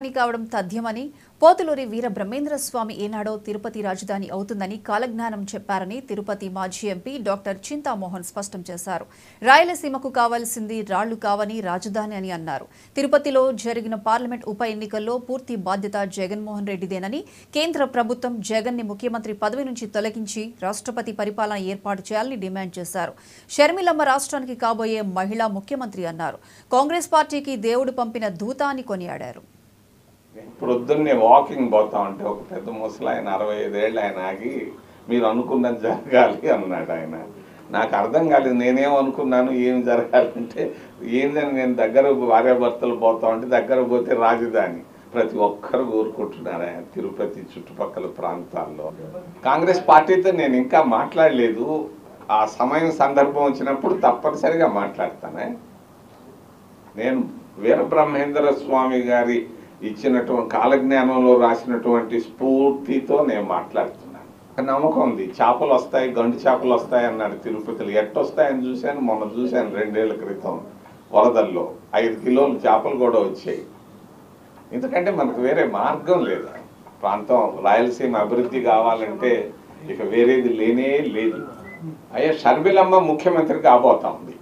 కావడం తథ్యమని పోతులూరి వీర బ్రహ్మేంద్రస్వామి ఏనాడో తిరుపతి రాజధాని అవుతుందని కాలజ్ఞానం చెప్పారని తిరుపతి మాజీ ఎంపీ డాక్టర్ చింతామోహన్ స్పష్టం చేశారు. రాయలసీమకు కావాల్సింది రాళ్లు కావని రాజధాని అని అన్నారు. తిరుపతిలో జరిగిన పార్లమెంట్ ఉప ఎన్నికల్లో పూర్తి బాధ్యత జగన్మోహన్ రెడ్డిదేనని, కేంద్ర ప్రభుత్వం జగన్ ని ముఖ్యమంత్రి పదవి నుంచి తొలగించి రాష్ట్రపతి పరిపాలన ఏర్పాటు చేయాలని డిమాండ్ చేశారు. షర్మిలమ్మ రాష్ట్రానికి కాబోయే మహిళా ముఖ్యమంత్రి అన్నారు. కాంగ్రెస్ పార్టీకి దేవుడు పంపిన దూత అని కొనియాడారు. పొద్దున్నే వాకింగ్ పోతా ఉంటే ఒక పెద్ద ముసలాయన 65 ఏళ్ళు ఆయన ఆగి మీరు అనుకున్నది జరగాలి అన్నాడు. ఆయన నాకు అర్థం కాలేదు. నేనేమనుకున్నాను ఏం జరగాలంటే ఏందని నేను దగ్గర భార్యాభర్తలు పోతా ఉంటే దగ్గర పోతే రాజధాని ప్రతి ఒక్కరు కోరుకుంటున్నారు ఆయన తిరుపతి చుట్టుపక్కల ప్రాంతాల్లో. కాంగ్రెస్ పార్టీతో నేను ఇంకా మాట్లాడలేదు. ఆ సమయం సందర్భం వచ్చినప్పుడు తప్పనిసరిగా మాట్లాడతానే. నేను వీరబ్రహ్మేంద్ర స్వామి గారి ఇచ్చినటువంటి కాలజ్ఞానంలో రాసినటువంటి స్ఫూర్తితో నేను మాట్లాడుతున్నాను. నమ్మకం ఉంది. చేపలు వస్తాయి, గండు చేపలు వస్తాయి అన్నాడు తిరుపతిలో. ఎట్టొస్తాయని చూశాను, మొన్న చూశాను 2 ఏళ్ల క్రితం వరదల్లో 5 కిలోలు చేపలు కూడా వచ్చాయి. ఎందుకంటే మనకు వేరే మార్గం లేదు. ప్రాంతం రాయలసీమ అభివృద్ధి కావాలంటే ఇక వేరేది లేనే లేదు. అయ్యా షర్మిలమ్మ ముఖ్యమంత్రి కాబోతా ఉంది.